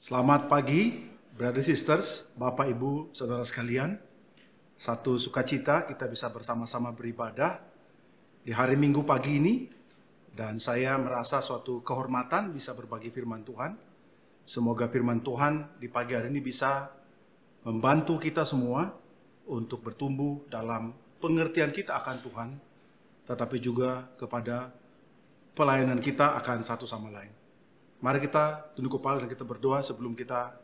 Selamat pagi, Brother Sisters, Bapak Ibu, Saudara sekalian. Satu sukacita kita bisa bersama-sama beribadah di hari Minggu pagi ini. Dan saya merasa suatu kehormatan bisa berbagi firman Tuhan. Semoga firman Tuhan di pagi hari ini bisa membantu kita semua untuk bertumbuh dalam pengertian kita akan Tuhan, tetapi juga kepada pelayanan kita akan satu sama lain. Mari kita tunduk kepala dan kita berdoa sebelum kita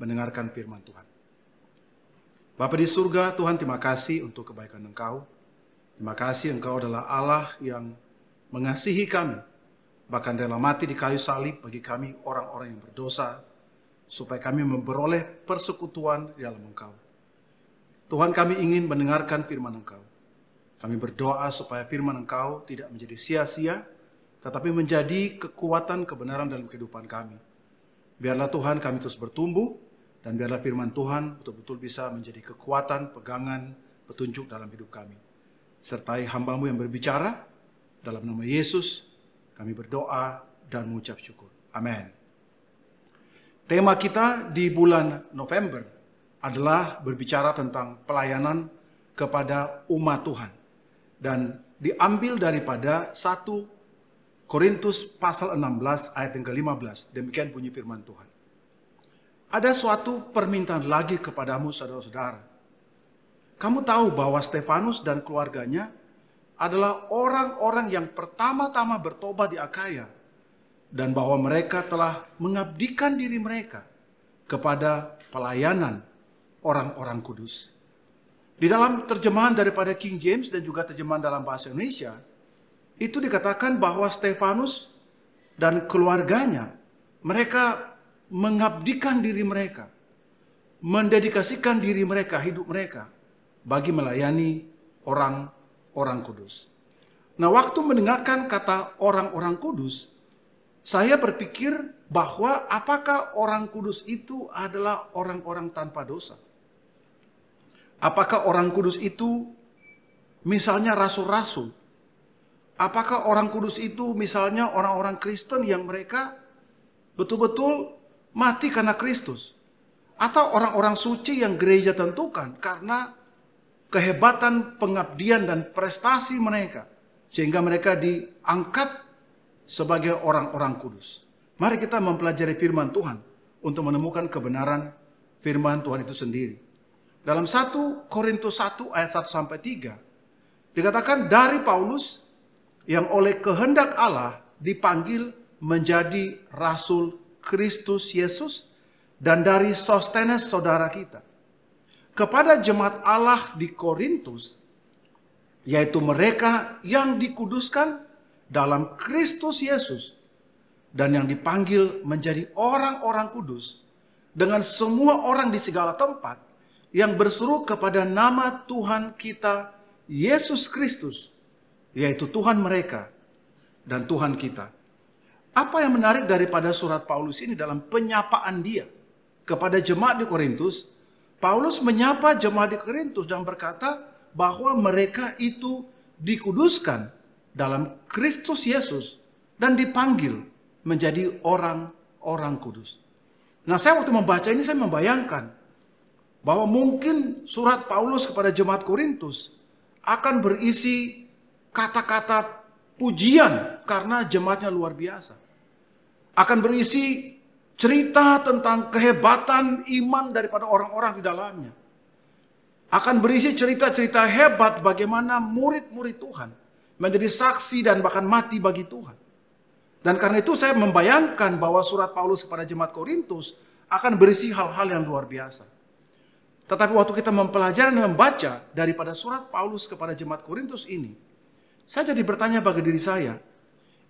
mendengarkan firman Tuhan. Bapa di surga, Tuhan terima kasih untuk kebaikan Engkau. Terima kasih Engkau adalah Allah yang mengasihi kami, bahkan rela mati di kayu salib bagi kami orang-orang yang berdosa, supaya kami memperoleh persekutuan di dalam Engkau. Tuhan, kami ingin mendengarkan firman Engkau. Kami berdoa supaya firman Engkau tidak menjadi sia-sia, tetapi menjadi kekuatan kebenaran dalam kehidupan kami. Biarlah Tuhan kami terus bertumbuh, dan biarlah firman Tuhan betul-betul bisa menjadi kekuatan, pegangan, petunjuk dalam hidup kami. Sertai hamba-Mu yang berbicara, dalam nama Yesus kami berdoa dan mengucap syukur. Amin. Tema kita di bulan November adalah berbicara tentang pelayanan kepada umat Tuhan. Dan diambil daripada 1 Korintus pasal 16 ayat yang ke-15. Demikian bunyi firman Tuhan. Ada suatu permintaan lagi kepadamu saudara-saudara. Kamu tahu bahwa Stefanus dan keluarganya adalah orang-orang yang pertama-tama bertobat di Akaya. Dan bahwa mereka telah mengabdikan diri mereka kepada pelayanan orang-orang kudus. Di dalam terjemahan daripada King James dan juga terjemahan dalam bahasa Indonesia, itu dikatakan bahwa Stefanus dan keluarganya, mereka mengabdikan diri mereka, mendedikasikan diri mereka, hidup mereka, bagi melayani orang-orang kudus. Nah, waktu mendengarkan kata orang-orang kudus, saya berpikir bahwa apakah orang kudus itu adalah orang-orang tanpa dosa? Apakah orang kudus itu misalnya rasul-rasul? Apakah orang kudus itu misalnya orang-orang Kristen yang mereka betul-betul mati karena Kristus? Atau orang-orang suci yang gereja tentukan karena kehebatan pengabdian dan prestasi mereka, sehingga mereka diangkat sebagai orang-orang kudus. Mari kita mempelajari firman Tuhan untuk menemukan kebenaran firman Tuhan itu sendiri. Dalam 1 Korintus 1 ayat 1-3 dikatakan dari Paulus yang oleh kehendak Allah dipanggil menjadi Rasul Kristus Yesus, dan dari Sostenes saudara kita, kepada jemaat Allah di Korintus, yaitu mereka yang dikuduskan dalam Kristus Yesus, dan yang dipanggil menjadi orang-orang kudus, dengan semua orang di segala tempat, yang berseru kepada nama Tuhan kita, Yesus Kristus, yaitu Tuhan mereka dan Tuhan kita. Apa yang menarik daripada surat Paulus ini dalam penyapaan dia kepada jemaat di Korintus, Paulus menyapa jemaat di Korintus dan berkata bahwa mereka itu dikuduskan dalam Kristus Yesus dan dipanggil menjadi orang-orang kudus. Nah, saya waktu membaca ini saya membayangkan bahwa mungkin surat Paulus kepada jemaat Korintus akan berisi kata-kata pujian karena jemaatnya luar biasa. Akan berisi cerita tentang kehebatan iman daripada orang-orang di dalamnya. Akan berisi cerita-cerita hebat bagaimana murid-murid Tuhan menjadi saksi dan bahkan mati bagi Tuhan. Dan karena itu saya membayangkan bahwa surat Paulus kepada jemaat Korintus akan berisi hal-hal yang luar biasa. Tetapi waktu kita mempelajari dan membaca daripada surat Paulus kepada jemaat Korintus ini, saya jadi bertanya bagi diri saya,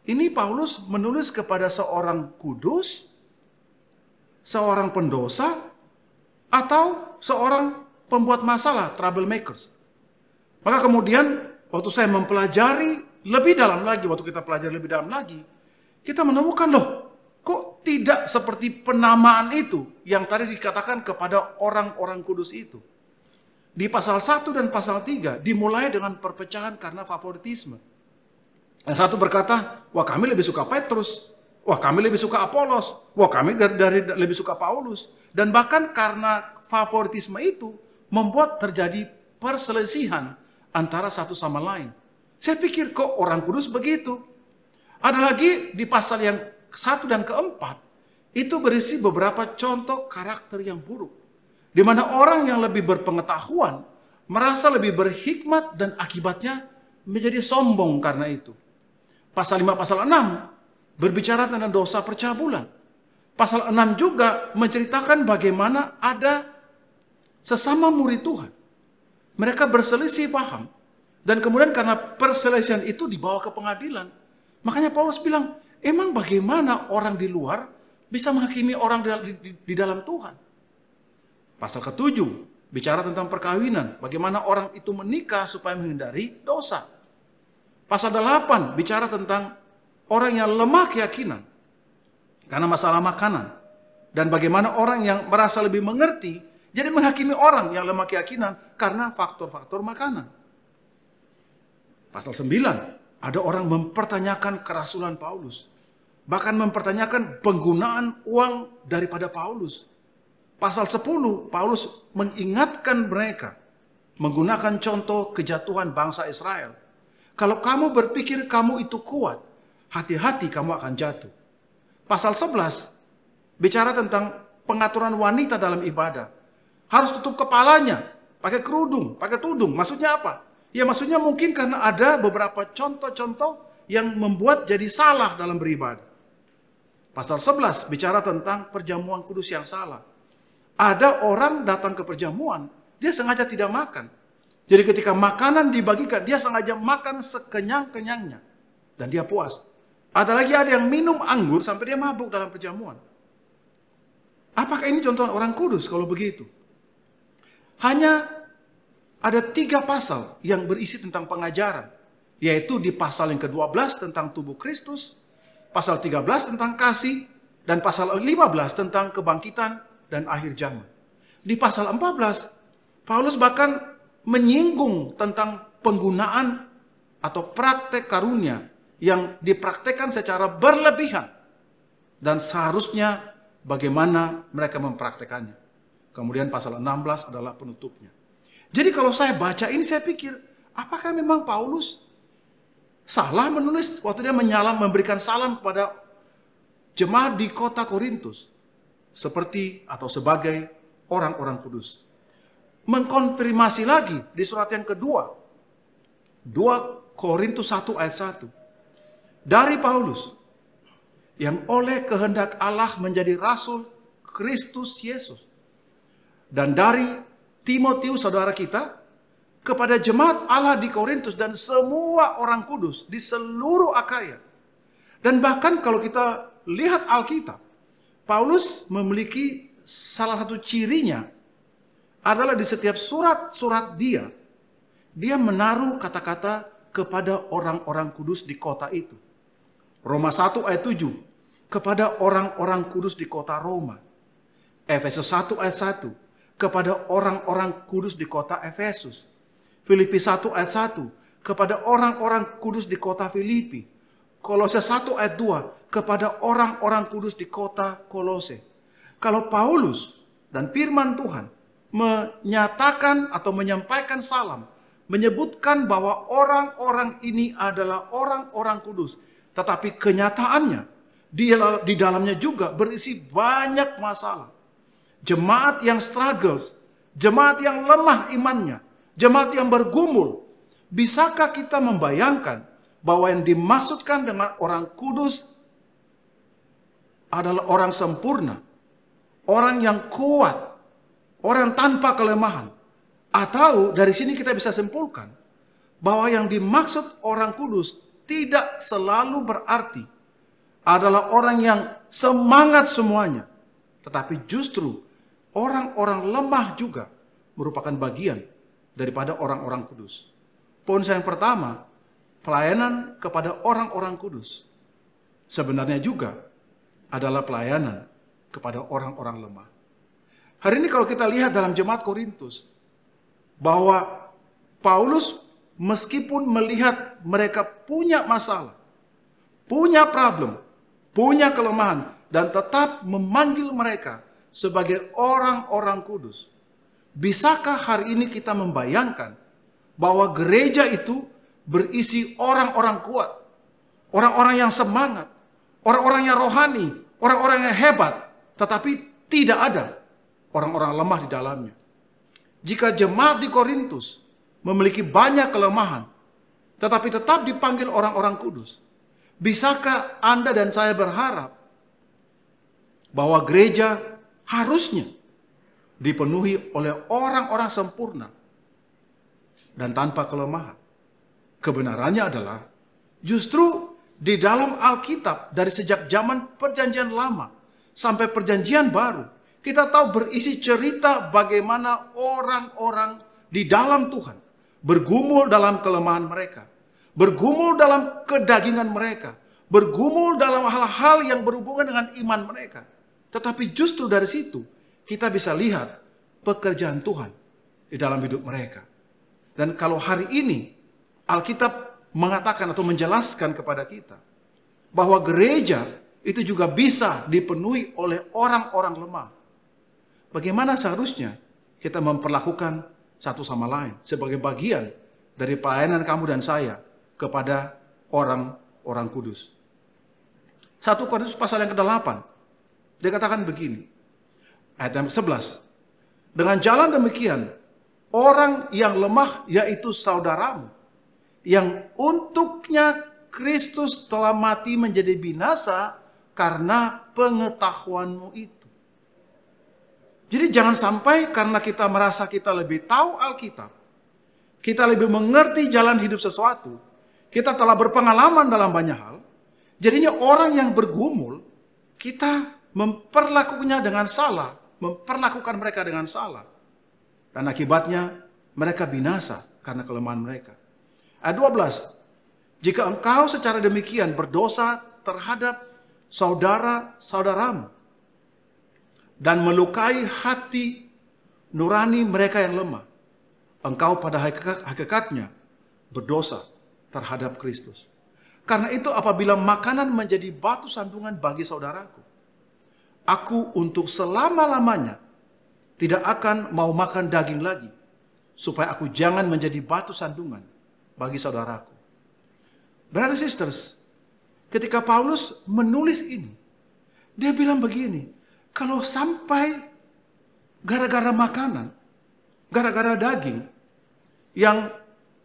ini Paulus menulis kepada seorang kudus, seorang pendosa, atau seorang pembuat masalah, troublemakers? Maka kemudian waktu saya mempelajari lebih dalam lagi, waktu kita pelajari lebih dalam lagi, kita menemukan loh, kok tidak seperti penamaan itu yang tadi dikatakan kepada orang-orang kudus itu. Di pasal 1 dan pasal 3 dimulai dengan perpecahan karena favoritisme. Yang satu berkata, wah kami lebih suka Petrus. Wah, kami lebih suka Apolos. Wah, kami lebih suka Paulus. Dan bahkan karena favoritisme itu membuat terjadi perselisihan antara satu sama lain. Saya pikir kok orang kudus begitu. Ada lagi di pasal yang 1 dan keempat, itu berisi beberapa contoh karakter yang buruk. Di mana orang yang lebih berpengetahuan, merasa lebih berhikmat dan akibatnya menjadi sombong karena itu. Pasal 5, pasal 6 berbicara tentang dosa percabulan. Pasal 6 juga menceritakan bagaimana ada sesama murid Tuhan. Mereka berselisih paham. Dan kemudian karena perselisihan itu dibawa ke pengadilan. Makanya Paulus bilang, emang bagaimana orang di luar bisa menghakimi orang di dalam Tuhan? Pasal ke-7 bicara tentang perkawinan. Bagaimana orang itu menikah supaya menghindari dosa. Pasal 8 bicara tentang orang yang lemah keyakinan karena masalah makanan. Dan bagaimana orang yang merasa lebih mengerti jadi menghakimi orang yang lemah keyakinan karena faktor-faktor makanan. Pasal 9, ada orang mempertanyakan kerasulan Paulus. Bahkan mempertanyakan penggunaan uang daripada Paulus. Pasal 10, Paulus mengingatkan mereka menggunakan contoh kejatuhan bangsa Israel. Kalau kamu berpikir kamu itu kuat, hati-hati kamu akan jatuh. Pasal 11 bicara tentang pengaturan wanita dalam ibadah. Harus tutup kepalanya, pakai kerudung, pakai tudung. Maksudnya apa? Ya maksudnya mungkin karena ada beberapa contoh-contoh yang membuat jadi salah dalam beribadah. Pasal 11 bicara tentang perjamuan kudus yang salah. Ada orang datang ke perjamuan, dia sengaja tidak makan. Jadi ketika makanan dibagikan, dia sengaja makan sekenyang-kenyangnya. Dan dia puas. Ada yang minum anggur sampai dia mabuk dalam perjamuan. Apakah ini contoh orang kudus kalau begitu? Hanya ada 3 pasal yang berisi tentang pengajaran. Yaitu di pasal yang ke-12 tentang tubuh Kristus, pasal 13 tentang kasih, dan pasal 15 tentang kebangkitan dan akhir zaman. Di pasal 14, Paulus bahkan menyinggung tentang penggunaan atau praktek karunia yang dipraktekkan secara berlebihan. Dan seharusnya bagaimana mereka mempraktekannya. Kemudian pasal 16 adalah penutupnya. Jadi kalau saya baca ini saya pikir, apakah memang Paulus salah menulis waktu dia memberikan salam kepada jemaat di kota Korintus. Seperti atau sebagai orang-orang kudus. Mengkonfirmasi lagi di surat yang kedua. 2 Korintus 1 ayat 1. Dari Paulus, yang oleh kehendak Allah menjadi rasul Kristus Yesus. Dan dari Timotius saudara kita, kepada jemaat Allah di Korintus dan semua orang kudus di seluruh Akaya. Dan bahkan kalau kita lihat Alkitab, Paulus memiliki salah satu cirinya adalah di setiap surat-surat dia menaruh kata-kata kepada orang-orang kudus di kota itu. Roma 1 ayat 7, kepada orang-orang kudus di kota Roma. Efesus 1 ayat 1, kepada orang-orang kudus di kota Efesus. Filipi 1 ayat 1, kepada orang-orang kudus di kota Filipi. Kolose 1 ayat 2, kepada orang-orang kudus di kota Kolose. Kalau Paulus dan firman Tuhan menyatakan atau menyampaikan salam, menyebutkan bahwa orang-orang ini adalah orang-orang kudus, tetapi kenyataannya di dalamnya juga berisi banyak masalah. Jemaat yang struggles, jemaat yang lemah imannya, jemaat yang bergumul. Bisakah kita membayangkan bahwa yang dimaksudkan dengan orang kudus adalah orang sempurna, orang yang kuat, orang tanpa kelemahan? Atau dari sini kita bisa simpulkan bahwa yang dimaksud orang kudus tidak selalu berarti adalah orang yang semangat semuanya, tetapi justru orang-orang lemah juga merupakan bagian daripada orang-orang kudus. Poin saya yang pertama, pelayanan kepada orang-orang kudus sebenarnya juga adalah pelayanan kepada orang-orang lemah. Hari ini kalau kita lihat dalam jemaat Korintus, bahwa Paulus meskipun melihat mereka punya masalah, punya problem, punya kelemahan, dan tetap memanggil mereka sebagai orang-orang kudus. Bisakah hari ini kita membayangkan bahwa gereja itu berisi orang-orang kuat, orang-orang yang semangat, orang-orang yang rohani, orang-orang yang hebat, tetapi tidak ada orang-orang lemah di dalamnya? Jika jemaat di Korintus memiliki banyak kelemahan, tetapi tetap dipanggil orang-orang kudus, bisakah Anda dan saya berharap bahwa gereja harusnya dipenuhi oleh orang-orang sempurna dan tanpa kelemahan? Kebenarannya adalah justru di dalam Alkitab dari sejak zaman Perjanjian Lama sampai Perjanjian Baru, kita tahu berisi cerita bagaimana orang-orang di dalam Tuhan bergumul dalam kelemahan mereka, bergumul dalam kedagingan mereka, bergumul dalam hal-hal yang berhubungan dengan iman mereka. Tetapi justru dari situ kita bisa lihat pekerjaan Tuhan di dalam hidup mereka. Dan kalau hari ini Alkitab mengatakan atau menjelaskan kepada kita bahwa gereja itu juga bisa dipenuhi oleh orang-orang lemah, bagaimana seharusnya kita memperlakukan satu sama lain sebagai bagian dari pelayanan kamu dan saya kepada orang-orang kudus. 1 Korintus pasal yang ke-8, dia katakan begini, ayat yang ke-11. Dengan jalan demikian, orang yang lemah yaitu saudaramu, yang untuknya Kristus telah mati menjadi binasa karena pengetahuanmu itu. Jadi jangan sampai karena kita merasa kita lebih tahu Alkitab, kita lebih mengerti jalan hidup sesuatu, kita telah berpengalaman dalam banyak hal, jadinya orang yang bergumul, kita memperlakukannya dengan salah, memperlakukan mereka dengan salah. Dan akibatnya mereka binasa karena kelemahan mereka. Ayat 12. Jika engkau secara demikian berdosa terhadap saudara-saudaramu dan melukai hati nurani mereka yang lemah, engkau pada hakikatnya berdosa terhadap Kristus. Karena itu apabila makanan menjadi batu sandungan bagi saudaraku, aku untuk selama-lamanya tidak akan mau makan daging lagi, supaya aku jangan menjadi batu sandungan bagi saudaraku. Brothers and sisters, ketika Paulus menulis ini, dia bilang begini, kalau sampai gara-gara makanan, gara-gara daging yang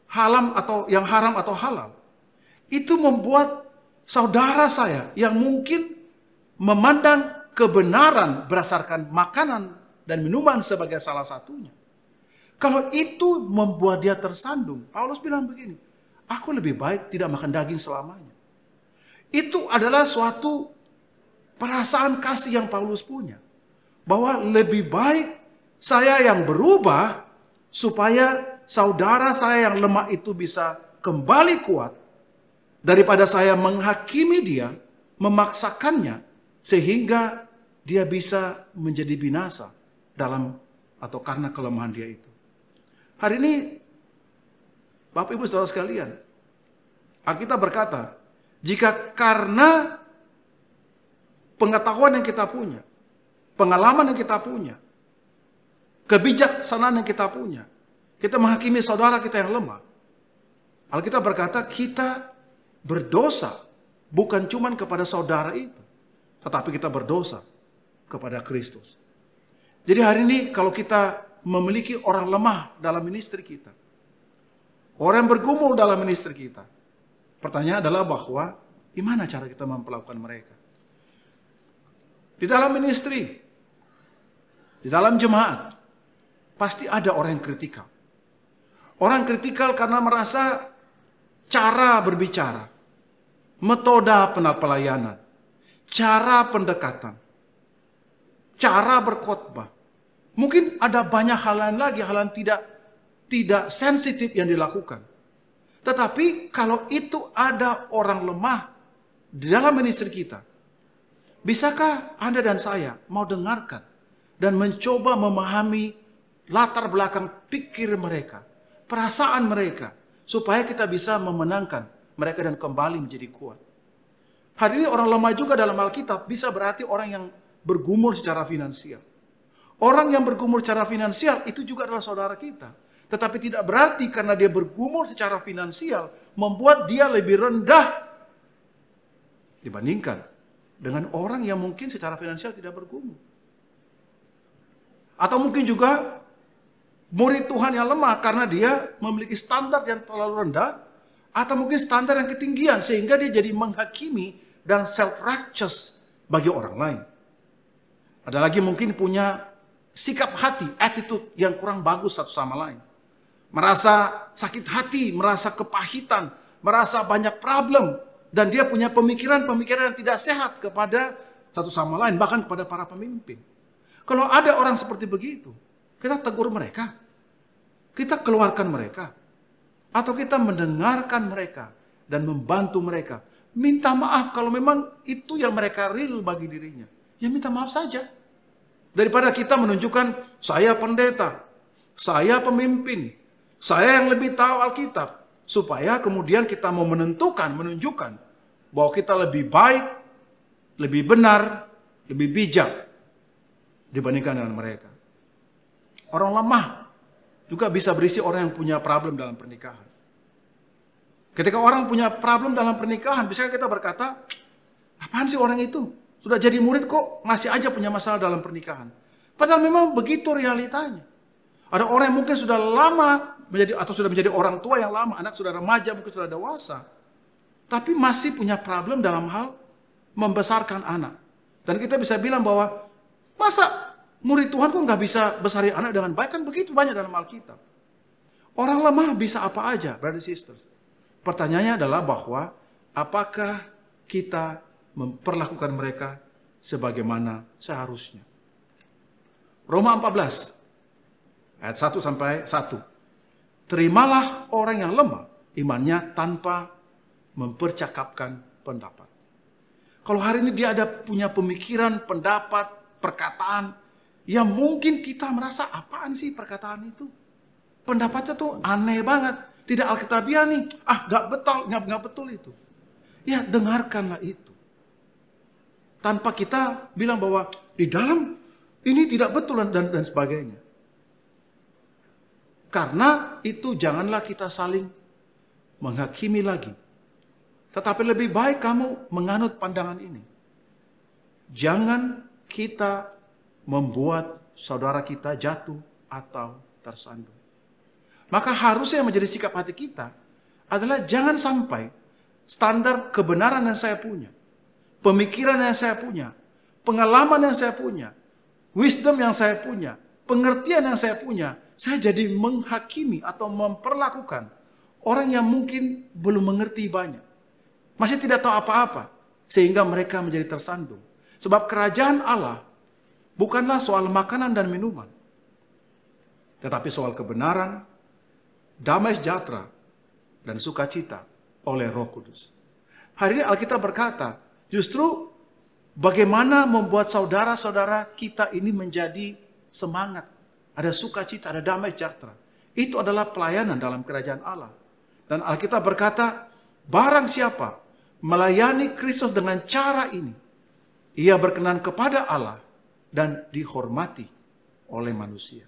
haram atau halal, itu membuat saudara saya yang mungkin memandang kebenaran berdasarkan makanan dan minuman sebagai salah satunya, kalau itu membuat dia tersandung, Paulus bilang begini, aku lebih baik tidak makan daging selamanya. Itu adalah suatu perasaan kasih yang Paulus punya, bahwa lebih baik saya yang berubah supaya saudara saya yang lemah itu bisa kembali kuat, daripada saya menghakimi dia, memaksakannya sehingga dia bisa menjadi binasa dalam atau karena kelemahan dia itu. Hari ini Bapak Ibu Saudara sekalian, Alkitab berkata, jika karena pengetahuan yang kita punya, pengalaman yang kita punya, kebijaksanaan yang kita punya, kita menghakimi saudara kita yang lemah, Alkitab berkata kita berdosa bukan cuma kepada saudara itu, tetapi kita berdosa kepada Kristus. Jadi hari ini kalau kita memiliki orang lemah dalam ministry kita, orang yang bergumul dalam ministry kita, pertanyaan adalah bahwa gimana cara kita memperlakukan mereka? Di dalam ministry, di dalam jemaat, pasti ada orang yang kritikal. Orang kritikal karena merasa cara berbicara, metode pelayanan, cara pendekatan, cara berkhotbah. Mungkin ada banyak hal lain lagi, hal yang tidak sensitif yang dilakukan. Tetapi kalau itu ada orang lemah di dalam ministry kita, bisakah Anda dan saya mau dengarkan dan mencoba memahami latar belakang pikir mereka, perasaan mereka, supaya kita bisa memenangkan mereka dan kembali menjadi kuat. Hari ini orang lemah juga dalam Alkitab bisa berarti orang yang bergumul secara finansial. Orang yang bergumul secara finansial itu juga adalah saudara kita. Tetapi tidak berarti karena dia bergumul secara finansial membuat dia lebih rendah dibandingkan dengan orang yang mungkin secara finansial tidak bergumul. Atau mungkin juga murid Tuhan yang lemah karena dia memiliki standar yang terlalu rendah, atau mungkin standar yang ketinggian sehingga dia jadi menghakimi dan self-righteous bagi orang lain. Ada lagi mungkin punya sikap hati, attitude yang kurang bagus satu sama lain. Merasa sakit hati, merasa kepahitan, merasa banyak problem, dan dia punya pemikiran-pemikiran yang tidak sehat kepada satu sama lain, bahkan kepada para pemimpin. Kalau ada orang seperti begitu, kita tegur mereka, kita keluarkan mereka, atau kita mendengarkan mereka dan membantu mereka. Minta maaf kalau memang itu yang mereka real bagi dirinya. Ya minta maaf saja. Daripada kita menunjukkan saya pendeta, saya pemimpin, saya yang lebih tahu Alkitab. Supaya kemudian kita mau menunjukkan bahwa kita lebih baik, lebih benar, lebih bijak dibandingkan dengan mereka. Orang lemah juga bisa berisi orang yang punya problem dalam pernikahan. Ketika orang punya problem dalam pernikahan, bisa kita berkata, apaan sih orang itu? Sudah jadi murid kok masih aja punya masalah dalam pernikahan. Padahal memang begitu realitanya. Ada orang yang mungkin sudah lama sudah menjadi orang tua yang lama, anak sudah remaja, mungkin sudah dewasa, tapi masih punya problem dalam hal membesarkan anak. Dan kita bisa bilang bahwa masa murid Tuhan kok nggak bisa besarin anak dengan baik? Kan begitu banyak dalam Alkitab. Orang lemah bisa apa aja, brothers and sisters. Pertanyaannya adalah bahwa apakah kita memperlakukan mereka sebagaimana seharusnya. Roma 14 ayat 1 sampai 1. Terimalah orang yang lemah imannya tanpa mempercakapkan pendapat. Kalau hari ini dia ada punya pemikiran, pendapat, perkataan yang mungkin kita merasa apaan sih perkataan itu? Pendapatnya tuh aneh banget, tidak alkitabiah nih. Nggak betul itu. Ya dengarkanlah itu. Tanpa kita bilang bahwa di dalam ini tidak betul dan sebagainya. Karena itu janganlah kita saling menghakimi lagi. Tetapi lebih baik kamu menganut pandangan ini. Jangan kita membuat saudara kita jatuh atau tersandung. Maka harusnya menjadi sikap hati kita adalah jangan sampai standar kebenaran yang saya punya, pemikiran yang saya punya, pengalaman yang saya punya, wisdom yang saya punya, pengertian yang saya punya, saya jadi menghakimi atau memperlakukan orang yang mungkin belum mengerti banyak. Masih tidak tahu apa-apa. Sehingga mereka menjadi tersandung. Sebab kerajaan Allah bukanlah soal makanan dan minuman. Tetapi soal kebenaran, damai sejahtera, dan sukacita oleh Roh Kudus. Hari ini Alkitab berkata, justru bagaimana membuat saudara-saudara kita ini menjadi semangat. Ada sukacita, ada damai sejahtera. Itu adalah pelayanan dalam kerajaan Allah. Dan Alkitab berkata, barang siapa melayani Kristus dengan cara ini, ia berkenan kepada Allah dan dihormati oleh manusia.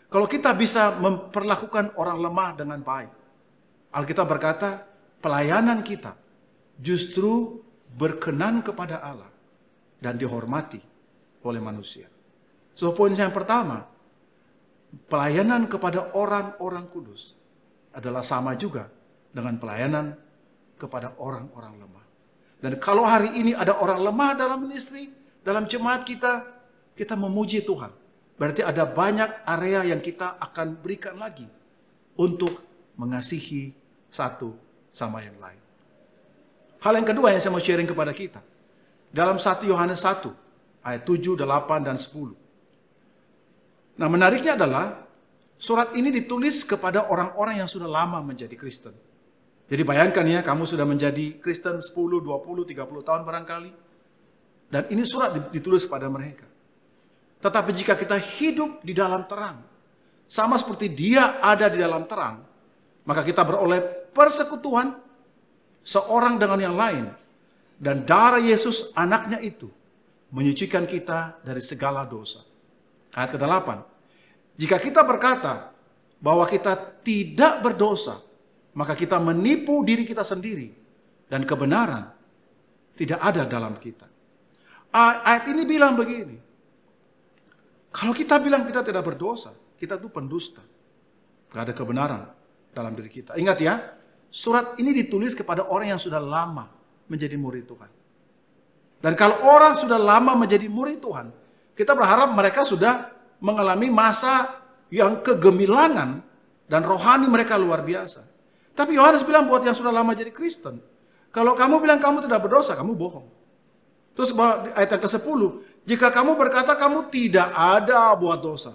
Kalau kita bisa memperlakukan orang lemah dengan baik, Alkitab berkata, pelayanan kita justru berkenan kepada Allah dan dihormati oleh manusia. So, poin yang pertama, pelayanan kepada orang-orang kudus adalah sama juga dengan pelayanan kepada orang-orang lemah. Dan kalau hari ini ada orang lemah dalam ministry, dalam jemaat kita, kita memuji Tuhan. Berarti ada banyak area yang kita akan berikan lagi untuk mengasihi satu sama yang lain. Hal yang kedua yang saya mau sharing kepada kita. Dalam 1 Yohanes 1, ayat 7, 8, dan 10. Nah menariknya adalah, surat ini ditulis kepada orang-orang yang sudah lama menjadi Kristen. Jadi bayangkan ya, kamu sudah menjadi Kristen 10, 20, 30 tahun barangkali. Dan ini surat ditulis kepada mereka. Tetapi jika kita hidup di dalam terang, sama seperti dia ada di dalam terang, maka kita beroleh persekutuan seorang dengan yang lain. Dan darah Yesus anaknya itu menyucikan kita dari segala dosa. Ayat ke-8. Jika kita berkata bahwa kita tidak berdosa, maka kita menipu diri kita sendiri. Dan kebenaran tidak ada dalam kita. Ayat ini bilang begini. Kalau kita bilang kita tidak berdosa, kita itu pendusta. Tidak ada kebenaran dalam diri kita. Ingat ya, surat ini ditulis kepada orang yang sudah lama menjadi murid Tuhan. Dan kalau orang sudah lama menjadi murid Tuhan, kita berharap mereka sudah mengalami masa yang kegemilangan dan rohani mereka luar biasa. Tapi Yohanes bilang buat yang sudah lama jadi Kristen, kalau kamu bilang kamu tidak berdosa, kamu bohong. Terus ayat yang ke-10, jika kamu berkata kamu tidak ada buat dosa,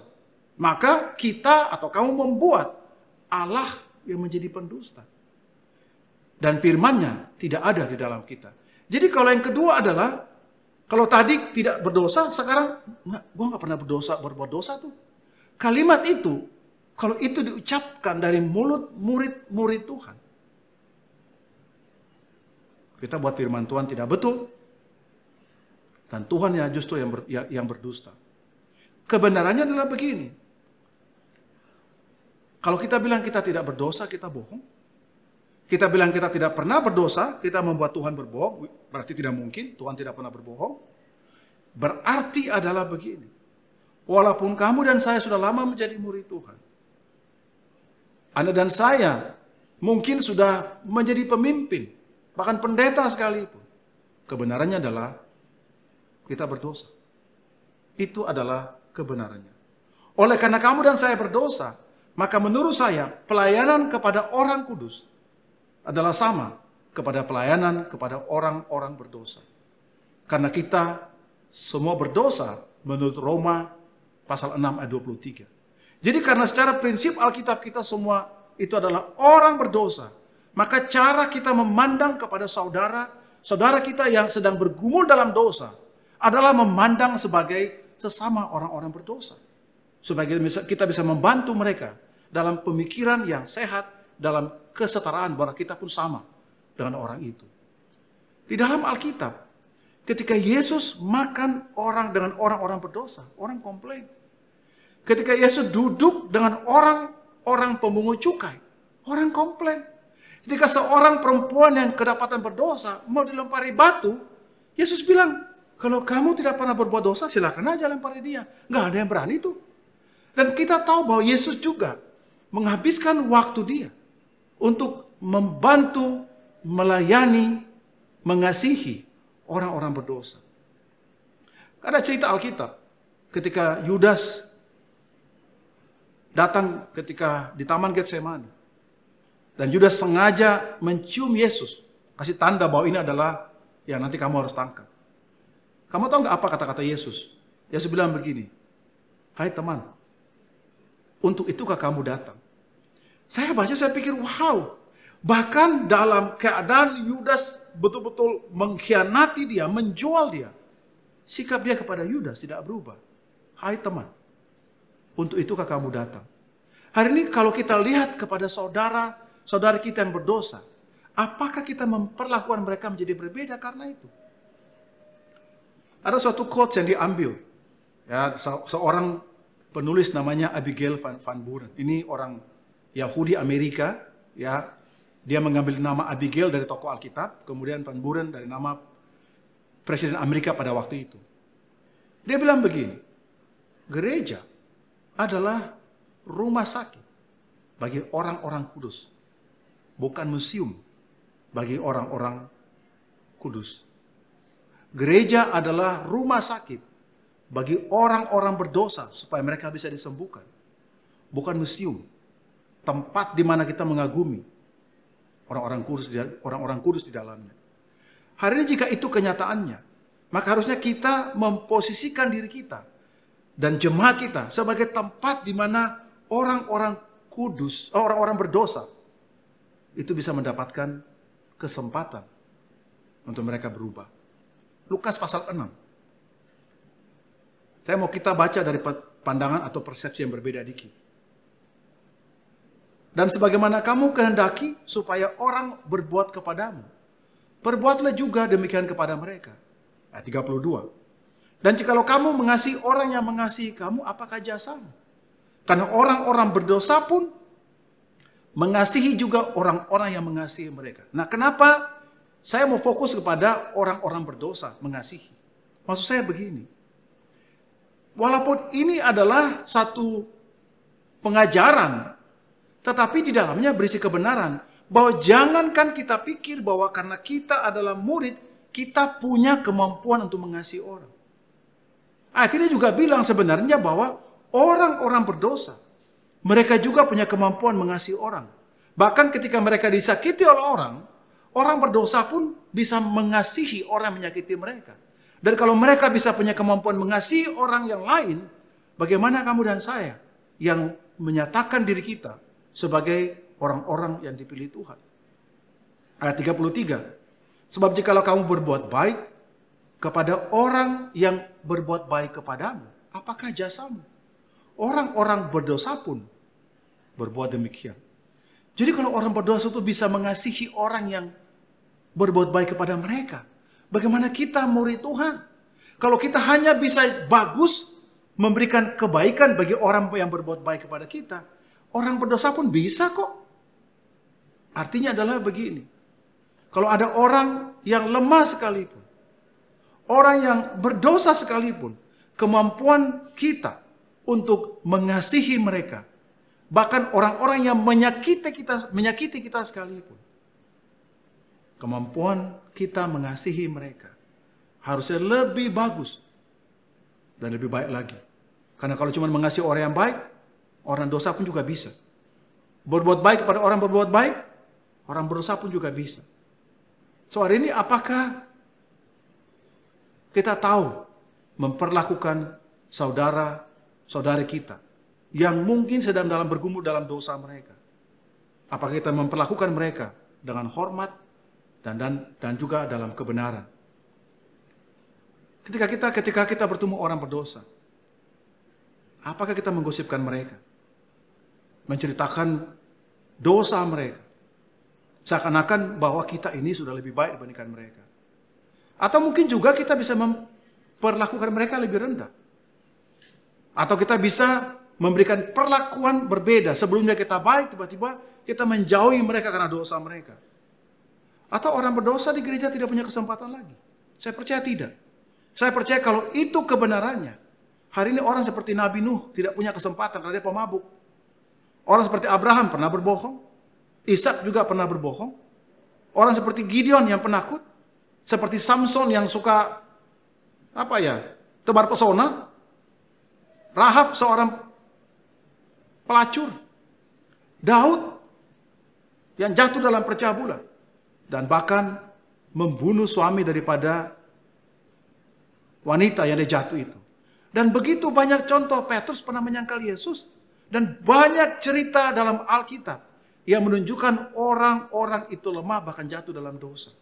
maka kita atau kamu membuat Allah yang menjadi pendusta. Dan firman-Nya tidak ada di dalam kita. Jadi kalau yang kedua adalah, kalau tadi tidak berdosa, sekarang gue nggak pernah berbuat dosa tuh. Kalimat itu, kalau itu diucapkan dari mulut murid-murid Tuhan, kita buat firman Tuhan tidak betul, dan Tuhan ya justru yang berdusta. Kebenarannya adalah begini. Kalau kita bilang kita tidak berdosa, kita bohong. Kita bilang kita tidak pernah berdosa, kita membuat Tuhan berbohong, berarti tidak mungkin, Tuhan tidak pernah berbohong. Berarti adalah begini, walaupun kamu dan saya sudah lama menjadi murid Tuhan, Anda dan saya mungkin sudah menjadi pemimpin, bahkan pendeta sekalipun, kebenarannya adalah kita berdosa. Itu adalah kebenarannya. Oleh karena kamu dan saya berdosa, maka menurut saya pelayanan kepada orang kudus adalah sama kepada pelayanan kepada orang-orang berdosa. Karena kita semua berdosa menurut Roma pasal 6 ayat 23. Jadi karena secara prinsip Alkitab kita semua itu adalah orang berdosa, maka cara kita memandang kepada saudara kita yang sedang bergumul dalam dosa adalah memandang sebagai sesama orang-orang berdosa. Supaya kita bisa membantu mereka dalam pemikiran yang sehat, dalam kesetaraan bahwa kita pun sama dengan orang itu. Di dalam Alkitab, ketika Yesus makan dengan orang-orang berdosa, orang komplain. Ketika Yesus duduk dengan orang pemungut cukai, orang komplain. Ketika seorang perempuan yang kedapatan berdosa mau dilempari batu, Yesus bilang, kalau kamu tidak pernah berbuat dosa, silakan aja lempari dia. Nggak ada yang berani itu. Dan kita tahu bahwa Yesus juga menghabiskan waktu dia untuk membantu, melayani, mengasihi orang-orang berdosa. Ada cerita Alkitab ketika Yudas datang ketika di Taman Getsemani. Dan Yudas sengaja mencium Yesus, kasih tanda bahwa ini adalah yang nanti kamu harus tangkap. Kamu tahu nggak apa kata-kata Yesus? Yesus bilang begini, hai teman, untuk itukah kamu datang? Saya baca, saya pikir, wow. Bahkan dalam keadaan Yudas betul-betul mengkhianati dia, menjual dia. Sikap dia kepada Yudas tidak berubah. Hai teman, untuk itukah kamu datang? Hari ini kalau kita lihat kepada saudara kita yang berdosa, apakah kita memperlakukan mereka menjadi berbeda karena itu? Ada suatu quotes yang diambil. Ya, seorang penulis namanya Abigail Van Buren. Ini orang Yahudi Amerika, ya, dia mengambil nama Abigail dari tokoh Alkitab, kemudian Van Buren dari nama Presiden Amerika pada waktu itu. Dia bilang begini, gereja adalah rumah sakit bagi orang-orang kudus, bukan museum bagi orang-orang kudus. Gereja adalah rumah sakit bagi orang-orang berdosa supaya mereka bisa disembuhkan, bukan museum. Tempat di mana kita mengagumi orang-orang kudus di dalamnya. Hari ini jika itu kenyataannya, maka harusnya kita memposisikan diri kita dan jemaat kita sebagai tempat di mana orang-orang kudus, orang-orang berdosa itu bisa mendapatkan kesempatan untuk mereka berubah. Lukas pasal 6. Saya mau kita baca dari pandangan atau persepsi yang berbeda dikit. Dan sebagaimana kamu kehendaki supaya orang berbuat kepadamu, perbuatlah juga demikian kepada mereka. Ayat 32. Dan jikalau kamu mengasihi orang yang mengasihi kamu, apakah jasamu? Karena orang-orang berdosa pun mengasihi juga orang-orang yang mengasihi mereka. Nah, kenapa saya mau fokus kepada orang-orang berdosa mengasihi? Maksud saya begini. Walaupun ini adalah satu pengajaran, tetapi di dalamnya berisi kebenaran. Bahwa jangankan kita pikir bahwa karena kita adalah murid, kita punya kemampuan untuk mengasihi orang. Ayat ini juga bilang sebenarnya bahwa orang-orang berdosa, mereka juga punya kemampuan mengasihi orang. Bahkan ketika mereka disakiti oleh orang, orang berdosa pun bisa mengasihi orang yang menyakiti mereka. Dan kalau mereka bisa punya kemampuan mengasihi orang yang lain, bagaimana kamu dan saya yang menyatakan diri kita sebagai orang-orang yang dipilih Tuhan. Ayat 33. Sebab jikalau kamu berbuat baik kepada orang yang berbuat baik kepadamu, apakah jasamu? Orang-orang berdosa pun berbuat demikian. Jadi kalau orang berdosa itu bisa mengasihi orang yang berbuat baik kepada mereka, bagaimana kita murid Tuhan? Kalau kita hanya bisa bagus memberikan kebaikan bagi orang yang berbuat baik kepada kita, orang berdosa pun bisa kok. Artinya adalah begini. Kalau ada orang yang lemah sekalipun, orang yang berdosa sekalipun, kemampuan kita untuk mengasihi mereka, bahkan orang-orang yang menyakiti kita sekalipun, kemampuan kita mengasihi mereka harusnya lebih bagus dan lebih baik lagi. Karena kalau cuma mengasihi orang yang baik, orang dosa pun juga bisa. Berbuat baik kepada orang berbuat baik, orang berdosa pun juga bisa. So hari ini apakah kita tahu memperlakukan saudara-saudari kita yang mungkin sedang bergumul dalam dosa mereka? Apakah kita memperlakukan mereka dengan hormat dan juga dalam kebenaran? Ketika kita bertemu orang berdosa, apakah kita menggosipkan mereka? Menceritakan dosa mereka? Seakan-akan bahwa kita ini sudah lebih baik dibandingkan mereka. Atau mungkin juga kita bisa memperlakukan mereka lebih rendah. Atau kita bisa memberikan perlakuan berbeda. Sebelumnya kita baik, tiba-tiba kita menjauhi mereka karena dosa mereka. Atau orang berdosa di gereja tidak punya kesempatan lagi. Saya percaya tidak. Saya percaya kalau itu kebenarannya, hari ini orang seperti Nabi Nuh tidak punya kesempatan karena dia pemabuk. Orang seperti Abraham pernah berbohong. Ishak juga pernah berbohong. Orang seperti Gideon yang penakut. Seperti Samson yang suka tebar pesona. Rahab seorang pelacur. Daud yang jatuh dalam percabulan. Dan bahkan membunuh suami daripada wanita yang dia jatuh itu. Dan begitu banyak contoh. Petrus pernah menyangkal Yesus. Dan banyak cerita dalam Alkitab yang menunjukkan orang-orang itu lemah bahkan jatuh dalam dosa.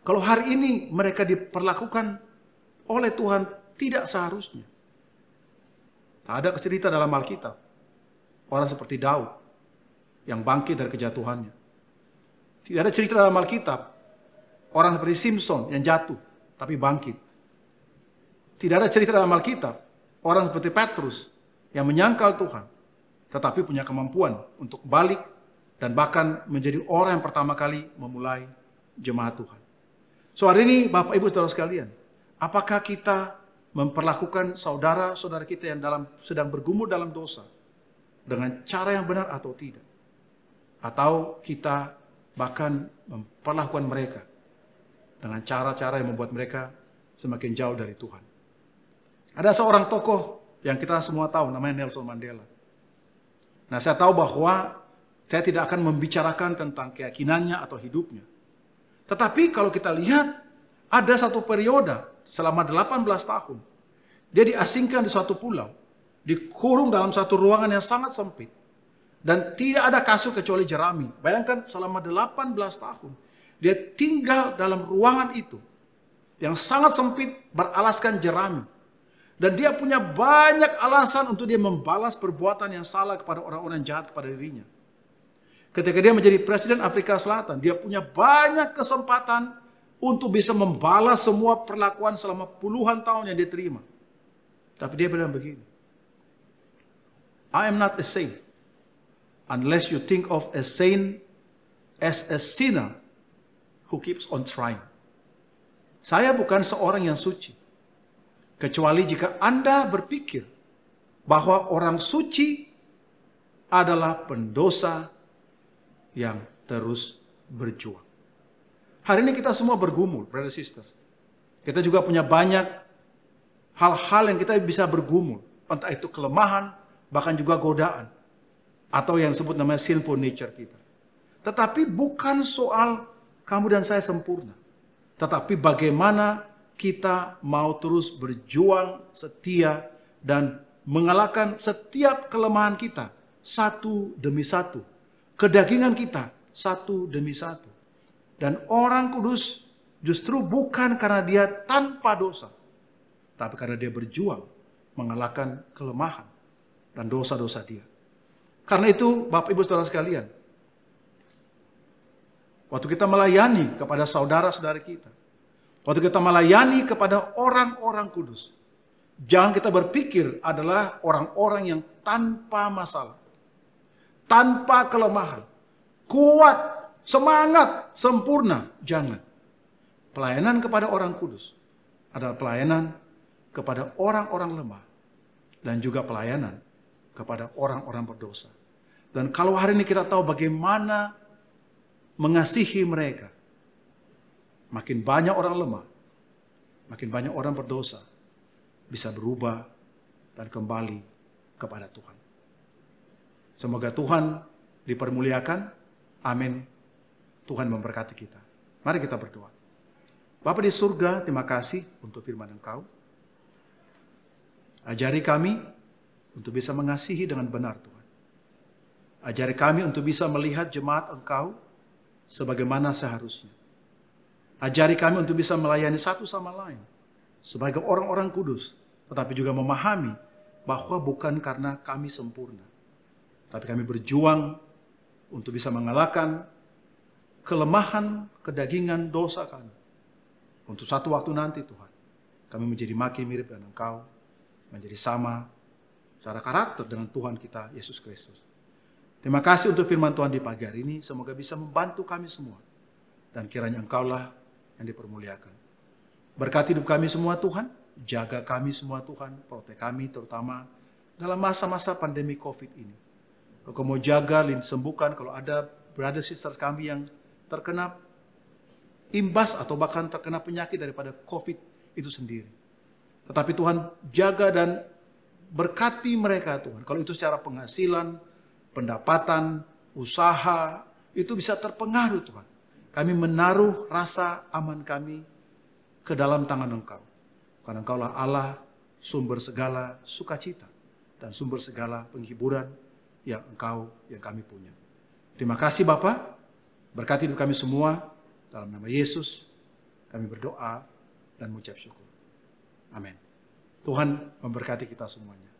Kalau hari ini mereka diperlakukan oleh Tuhan tidak seharusnya. Tak ada cerita dalam Alkitab orang seperti Daud yang bangkit dari kejatuhannya. Tidak ada cerita dalam Alkitab orang seperti Simpson yang jatuh tapi bangkit. Tidak ada cerita dalam Alkitab orang seperti Petrus yang menyangkal Tuhan tetapi punya kemampuan untuk balik dan bahkan menjadi orang yang pertama kali memulai jemaat Tuhan. So hari ini Bapak Ibu Saudara sekalian, apakah kita memperlakukan saudara-saudara kita yang sedang bergumul dalam dosa dengan cara yang benar atau tidak? Atau kita bahkan memperlakukan mereka dengan cara-cara yang membuat mereka semakin jauh dari Tuhan? Ada seorang tokoh yang kita semua tahu namanya Nelson Mandela. Nah, saya tahu bahwa saya tidak akan membicarakan tentang keyakinannya atau hidupnya. Tetapi kalau kita lihat, ada satu periode selama 18 tahun. Dia diasingkan di suatu pulau. Dikurung dalam satu ruangan yang sangat sempit. Dan tidak ada kasur kecuali jerami. Bayangkan selama 18 tahun. Dia tinggal dalam ruangan itu. Yang sangat sempit beralaskan jerami. Dan dia punya banyak alasan untuk dia membalas perbuatan yang salah kepada orang-orang jahat kepada dirinya. Ketika dia menjadi presiden Afrika Selatan, dia punya banyak kesempatan untuk bisa membalas semua perlakuan selama puluhan tahun yang dia terima. Tapi dia bilang begini, I am not a saint unless you think of a saint as a sinner who keeps on trying. Saya bukan seorang yang suci, kecuali jika Anda berpikir bahwa orang suci adalah pendosa yang terus berjuang. Hari ini kita semua bergumul, brothers and sisters. Kita juga punya banyak hal-hal yang kita bisa bergumul. Entah itu kelemahan, bahkan juga godaan. Atau yang disebut namanya sinful nature kita. Tetapi bukan soal kamu dan saya sempurna. Tetapi bagaimana kita mau terus berjuang setia dan mengalahkan setiap kelemahan kita satu demi satu. Kedagingan kita satu demi satu. Dan orang kudus justru bukan karena dia tanpa dosa, tapi karena dia berjuang mengalahkan kelemahan dan dosa-dosa dia. Karena itu Bapak Ibu Saudara sekalian, waktu kita melayani kepada saudara-saudara kita, waktu kita melayani kepada orang-orang kudus, jangan kita berpikir adalah orang-orang yang tanpa masalah, tanpa kelemahan, kuat, semangat, sempurna. Jangan. Pelayanan kepada orang kudus adalah pelayanan kepada orang-orang lemah dan juga pelayanan kepada orang-orang berdosa. Dan kalau hari ini kita tahu bagaimana mengasihi mereka, makin banyak orang lemah, makin banyak orang berdosa bisa berubah dan kembali kepada Tuhan. Semoga Tuhan dipermuliakan. Amin. Tuhan memberkati kita. Mari kita berdoa. Bapa di surga, terima kasih untuk firman Engkau. Ajari kami untuk bisa mengasihi dengan benar, Tuhan. Ajari kami untuk bisa melihat jemaat Engkau sebagaimana seharusnya. Ajari kami untuk bisa melayani satu sama lain sebagai orang-orang kudus, tetapi juga memahami bahwa bukan karena kami sempurna, tapi kami berjuang untuk bisa mengalahkan kelemahan, kedagingan, dosa kami. Untuk satu waktu nanti Tuhan, kami menjadi makin mirip dengan Engkau, menjadi sama secara karakter dengan Tuhan kita, Yesus Kristus. Terima kasih untuk firman Tuhan di pagi hari ini, semoga bisa membantu kami semua. Dan kiranya Engkaulah yang dipermuliakan. Berkati hidup kami semua Tuhan, jaga kami semua Tuhan, protek kami terutama dalam masa-masa pandemi COVID ini. Kau mau jaga, sembuhkan kalau ada brother sister kami yang terkena imbas atau bahkan terkena penyakit daripada COVID itu sendiri. Tetapi Tuhan jaga dan berkati mereka Tuhan. Kalau itu secara penghasilan, pendapatan, usaha, itu bisa terpengaruh Tuhan. Kami menaruh rasa aman kami ke dalam tangan Engkau. Karena Engkaulah Allah, sumber segala sukacita dan sumber segala penghiburan yang kami punya. Terima kasih Bapa, berkati hidup kami semua, dalam nama Yesus kami berdoa dan mengucap syukur. Amin. Tuhan memberkati kita semuanya.